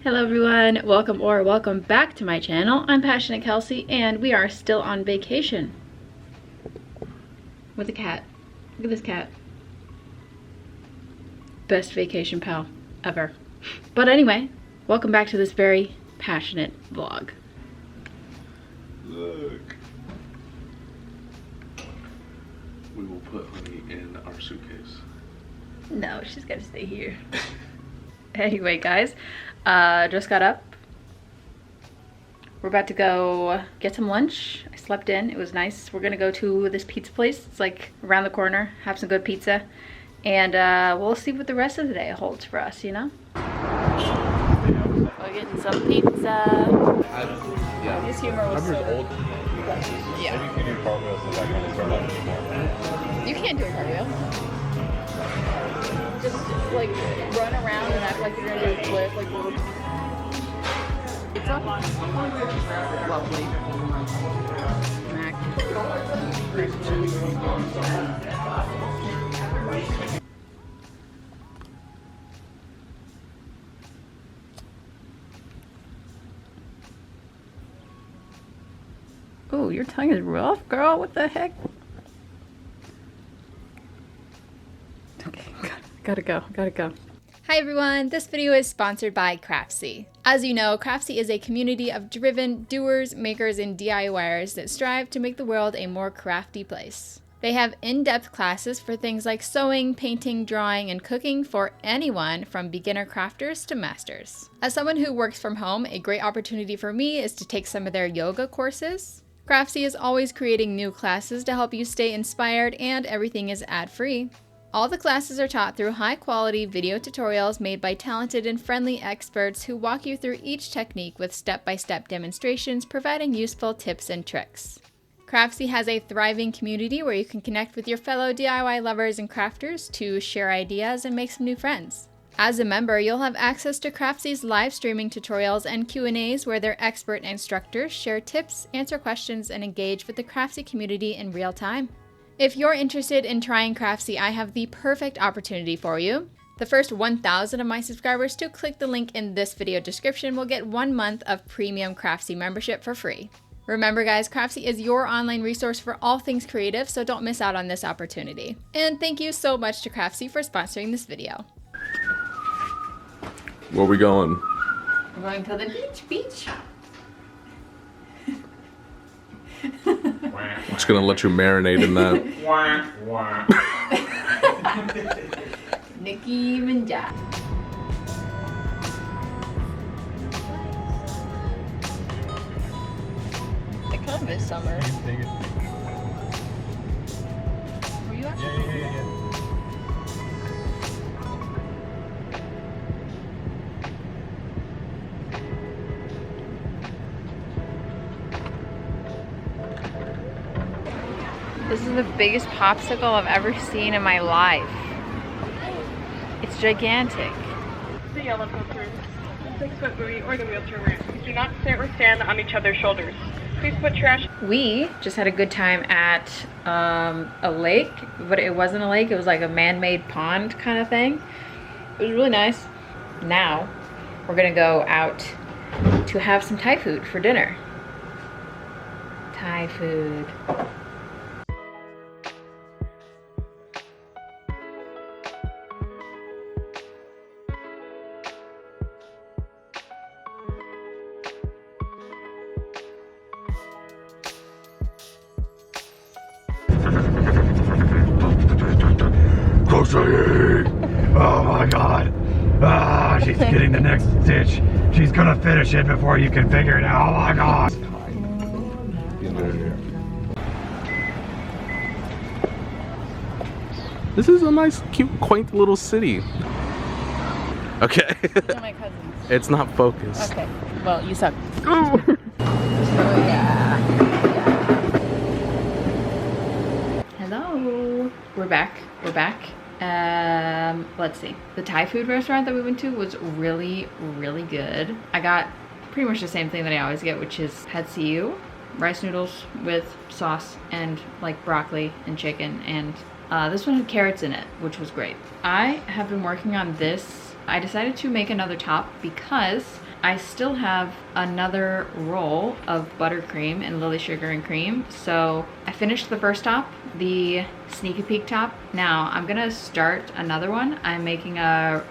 Hello everyone, welcome back to my channel. I'm Passionate Kelsie and we are still on vacation with a cat. Look at this cat. Best vacation pal ever. But anyway, welcome back to this very passionate vlog. Look. We will put honey in our suitcase. No, she's gotta stay here. Anyway guys, just got up. We're about to go get some lunch. I slept in, it was nice. We're gonna go to this pizza place. It's like around the corner, have some good pizza. And we'll see what the rest of the day holds for us, you know? We're getting some pizza. Yeah. His humor was so old. Yeah. Maybe you can do cartwheels in the background and start out anymore. You can't do a cardio. Just like run around and act like you're gonna do a flip, like pizza. Lovely. Mac. Oh, your tongue is rough, girl. What the heck? Okay, gotta go. Hi everyone, this video is sponsored by Crafty. As you know, Crafty is a community of driven doers, makers, and DIYers that strive to make the world a more crafty place. They have in-depth classes for things like sewing, painting, drawing, and cooking for anyone from beginner crafters to masters. As someone who works from home, a great opportunity for me is to take some of their yoga courses. Crafty is always creating new classes to help you stay inspired, and everything is ad-free. All the classes are taught through high-quality video tutorials made by talented and friendly experts who walk you through each technique with step-by-step demonstrations providing useful tips and tricks. Crafty has a thriving community where you can connect with your fellow DIY lovers and crafters to share ideas and make some new friends. As a member, you'll have access to Crafty's live streaming tutorials and Q&As where their expert instructors share tips, answer questions, and engage with the Crafty community in real time. If you're interested in trying Crafty, I have the perfect opportunity for you. The first 1,000 of my subscribers to click the link in this video description will get 1 month of premium Crafty membership for free. Remember guys, Crafty is your online resource for all things creative, so don't miss out on this opportunity. And thank you so much to Crafty for sponsoring this video. Where we going? We're going to the beach. I'm just gonna let you marinate in that. Nicki Minaj. I come this summer. Were you actually? Yeah. This is the biggest popsicle I've ever seen in my life. It's gigantic. The yellow filters, 6-foot buoy, or the wheelchair ramp. Do not sit or stand on each other's shoulders. Please put trash. We just had a good time at a lake, but it wasn't a lake. It was like a man-made pond kind of thing. It was really nice. Now we're gonna go out to have some Thai food for dinner. Thai food. Oh my god. Ah, she's getting the next stitch. She's gonna finish it before you can figure it out. Oh my god. This is a nice, cute, quaint little city. Okay. They're my cousins. It's not focused. Okay. Well, you suck. Oh. Oh yeah. Hello. We're back. Let's see. The Thai food restaurant that we went to was really, really good. I got pretty much the same thing that I always get, which is pad see ew, rice noodles with sauce and like broccoli and chicken, and this one had carrots in it, which was great. I have been working on this I decided to make another top because I still have another roll of buttercream and lily sugar and cream. So I finished the first top, the sneaky peek top. Now I'm gonna start another one. I'm making a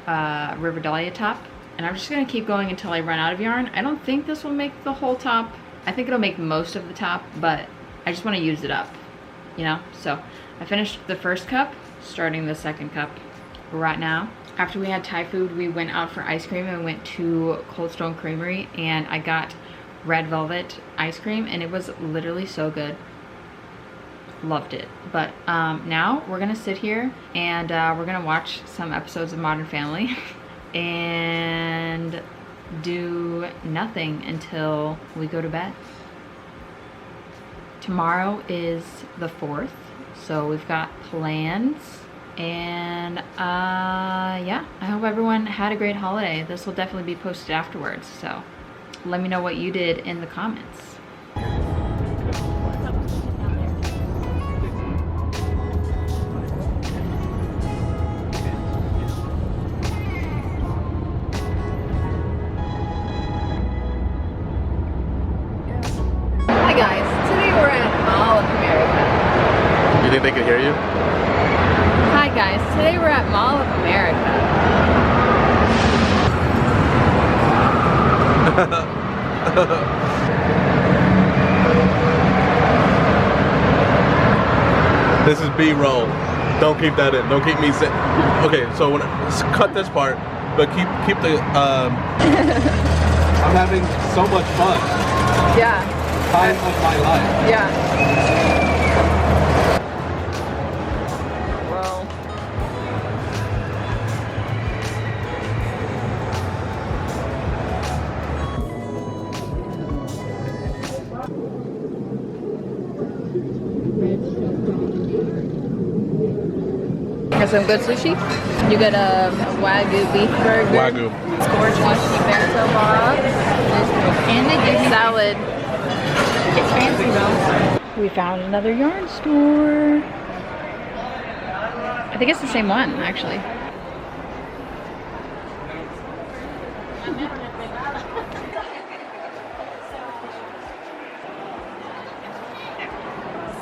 River Dahlia top, and I'm just gonna keep going until I run out of yarn. I don't think this will make the whole top. I think it'll make most of the top, but I just wanna use it up, you know? So I finished the first cup, starting the second cup right now. After we had Thai food, we went out for ice cream and went to Cold Stone Creamery, and I got red velvet ice cream, and it was literally so good. Loved it. But now we're gonna sit here and we're gonna watch some episodes of Modern Family and do nothing until we go to bed. Tomorrow is the 4th, so we've got plans. And yeah, I hope everyone had a great holiday. This will definitely be posted afterwards, so let me know what you did in the comments. Hi guys, today we're at Mall of America. You think they can hear you? Hi guys, today we're at Mall of America. This is B-roll. Don't keep that in. Don't keep me saying. Okay, so when cut this part, but keep the. I'm having so much fun. Yeah. Time of my life. Yeah. Got some good sushi. You get a Wagyu beef burger. Wagyu. Gorgeous bento box. And they give salad. It's fancy though. We found another yarn store. I think it's the same one, actually.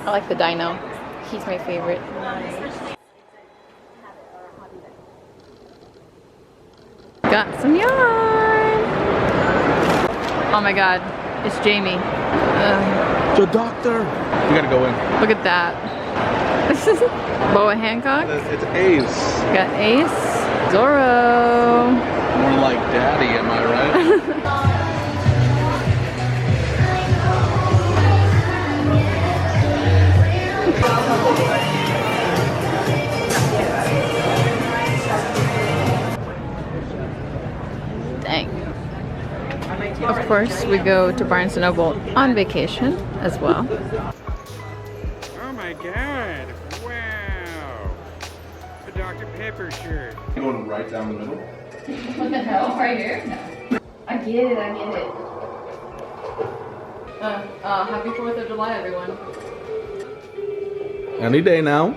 I like the dino. He's my favorite. Got some yarn. Oh my god, it's Jamie. The doctor. We gotta go in. Look at that. Boa Hancock. It's Ace. Got Ace. Zorro. More like Daddy, am I right? Of course, we go to Barnes & Noble on vacation as well. Oh my god! Wow! A Dr. Pepper shirt. Going right down the middle. What the hell? Right here? No. I get it, I get it. Happy 4th of July, everyone. Any day now.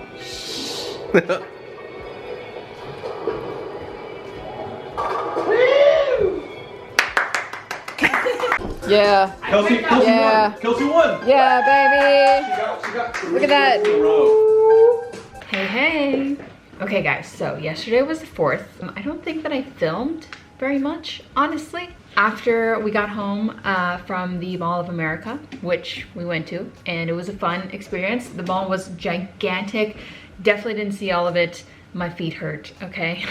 Yeah. Kelsie Yeah. won. Kelsie won. Yeah, baby. She got 3 Look at that. in a row. Hey, hey. Okay, guys, so yesterday was the 4th. I don't think that I filmed very much, honestly. After we got home from the Mall of America, which we went to, and it was a fun experience. The mall was gigantic. Definitely didn't see all of it. My feet hurt, okay?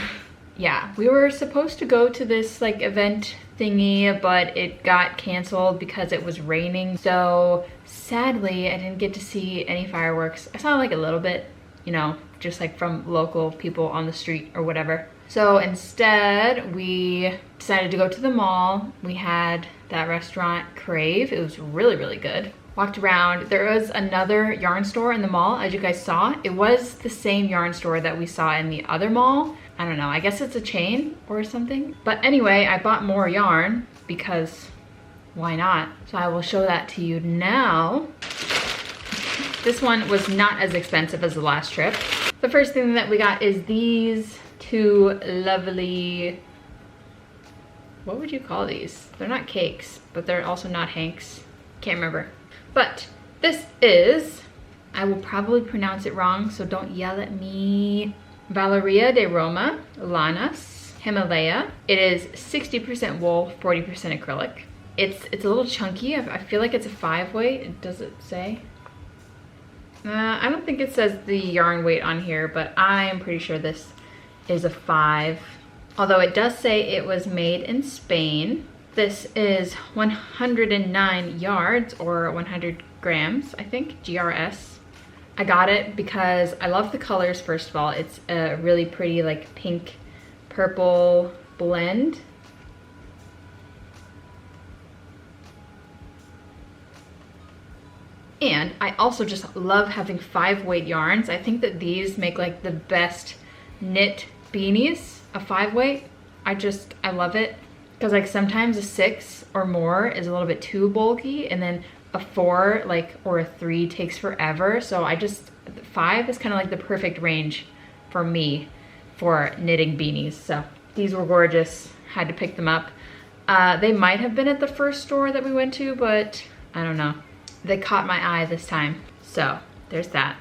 Yeah, we were supposed to go to this like event thingy, but it got canceled because it was raining. So sadly, I didn't get to see any fireworks. I saw like a little bit, you know, just like from local people on the street or whatever. So instead, we decided to go to the mall. We had that restaurant Crave. It was really, really good. Walked around. There was another yarn store in the mall, as you guys saw. It was the same yarn store that we saw in the other mall. I don't know, I guess it's a chain or something. But anyway, I bought more yarn because why not? So I will show that to you now. This one was not as expensive as the last trip. The first thing that we got is these two lovely what would you call these? They're not cakes, but they're also not hanks. Can't remember. But this is, I will probably pronounce it wrong, so don't yell at me. Valeria de Roma, Lanas, Himalaya. It is 60% wool, 40% acrylic. It's a little chunky. I feel like it's a 5 weight. Does it say? I don't think it says the yarn weight on here, but I am pretty sure this is a 5. Although it does say it was made in Spain. This is 109 yards or 100 grams, I think, GRS. I got it because I love the colors, first of all. It's a really pretty like pink purple blend. And I also just love having 5 weight yarns. I think that these make like the best knit beanies, a 5 weight. I love it. Because like sometimes a 6 or more is a little bit too bulky, and then a 4 like or a 3 takes forever. So 5 is kind of like the perfect range for me for knitting beanies. So these were gorgeous, had to pick them up. They might have been at the first store that we went to, but I don't know. They caught my eye this time. So there's that.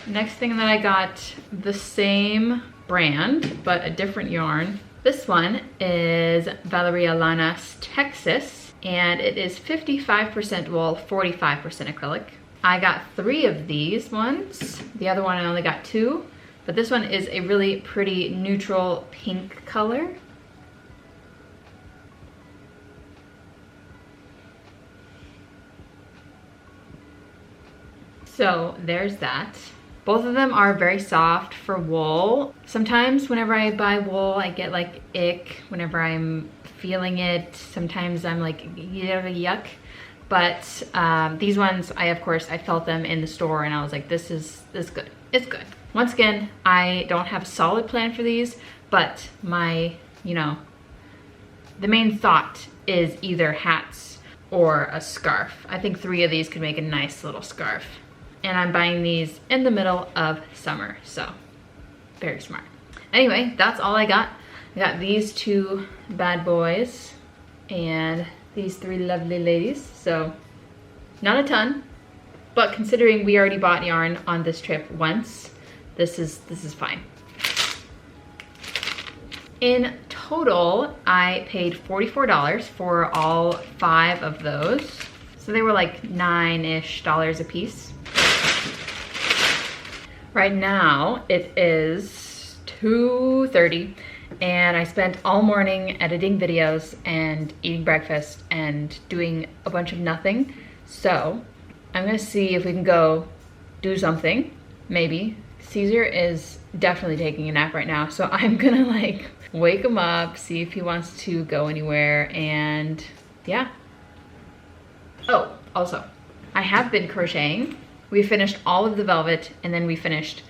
Next thing that I got, the same brand, but a different yarn. This one is Valeria Lanas Texas, and it is 55% wool, 45% acrylic. I got 3 of these ones. The other one I only got 2, but this one is a really pretty neutral pink color. So there's that. Both of them are very soft for wool. Sometimes whenever I buy wool, I get like ick whenever I'm feeling it. Sometimes I'm like, yuck. But these ones, of course, I felt them in the store and I was like, this is good. It's good. Once again, I don't have a solid plan for these, but my, the main thought is either hats or a scarf. I think 3 of these could make a nice little scarf. And I'm buying these in the middle of summer, so very smart. Anyway, that's all I got. I got these 2 bad boys and these 3 lovely ladies. So not a ton, but considering we already bought yarn on this trip once, this is fine. In total, I paid $44 for all 5 of those. So they were like $9-ish a piece. Right now it is 2:30 and I spent all morning editing videos and eating breakfast and doing a bunch of nothing. So I'm gonna see if we can go do something, maybe. Caesar is definitely taking a nap right now, so I'm gonna like wake him up, see if he wants to go anywhere, and yeah. Oh, also, I have been crocheting. We finished all of the velvet and then we finished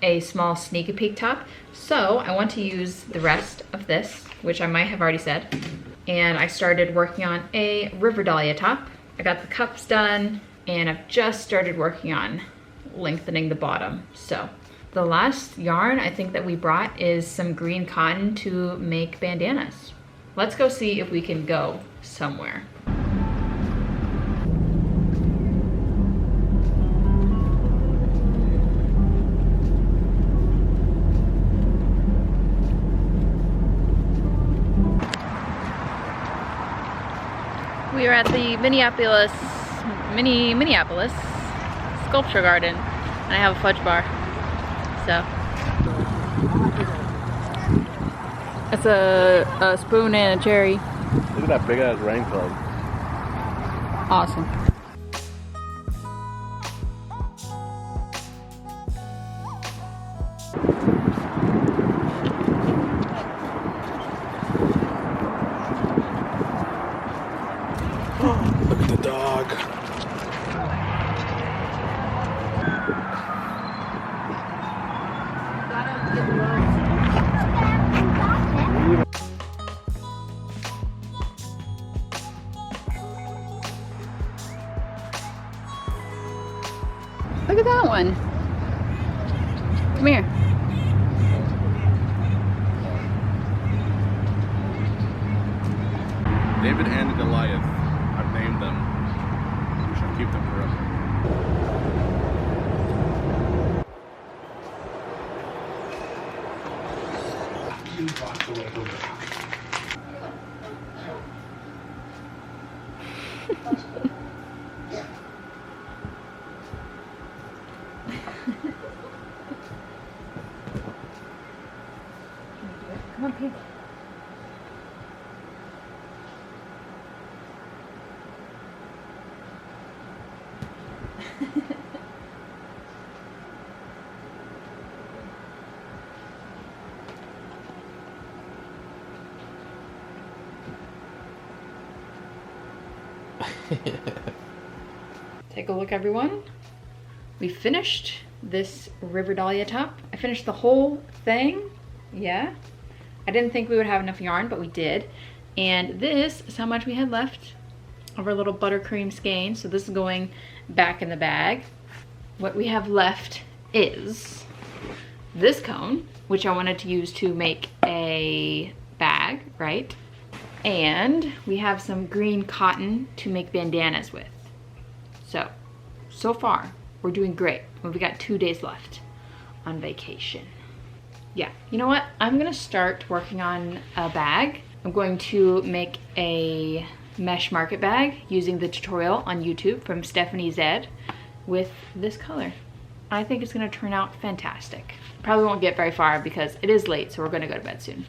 a small sneak peek top. So I want to use the rest of this, which I might have already said. And I started working on a River Dahlia top. I got the cups done and I've just started working on lengthening the bottom. So the last yarn I think that we brought is some green cotton to make bandanas. Let's go see if we can go somewhere. We are at the Minneapolis Sculpture Garden, and I have a fudge bar. So that's a spoon and a cherry. Look at that big ass rain cloud. Awesome. Look at the dog. Look at that one. Come here. David and Goliath. I've named them. We should keep them forever. Come on, Pete. Take a look, everyone. We finished this River Dahlia top. I finished the whole thing. Yeah. I didn't think we would have enough yarn, but we did. And this is how much we had left of our little buttercream skein. So this is going back in the bag. What we have left is this cone, which I wanted to use to make a bag, right? And we have some green cotton to make bandanas with. So far, we're doing great. We've got 2 days left on vacation. Yeah, you know what? I'm gonna start working on a bag. I'm going to make a mesh market bag using the tutorial on YouTube from Stephanie Zed with this color. I think it's gonna turn out fantastic. Probably won't get very far because it is late, so we're gonna go to bed soon.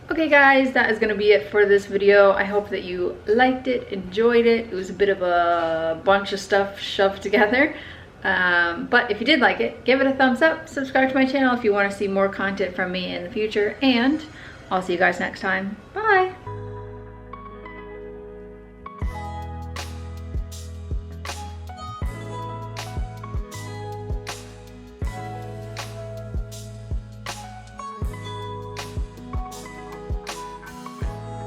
Okay guys, that is going to be it for this video. I hope that you liked it, enjoyed it. It was a bit of a bunch of stuff shoved together. But if you did like it, give it a thumbs up, subscribe to my channel if you want to see more content from me in the future, and I'll see you guys next time. Bye!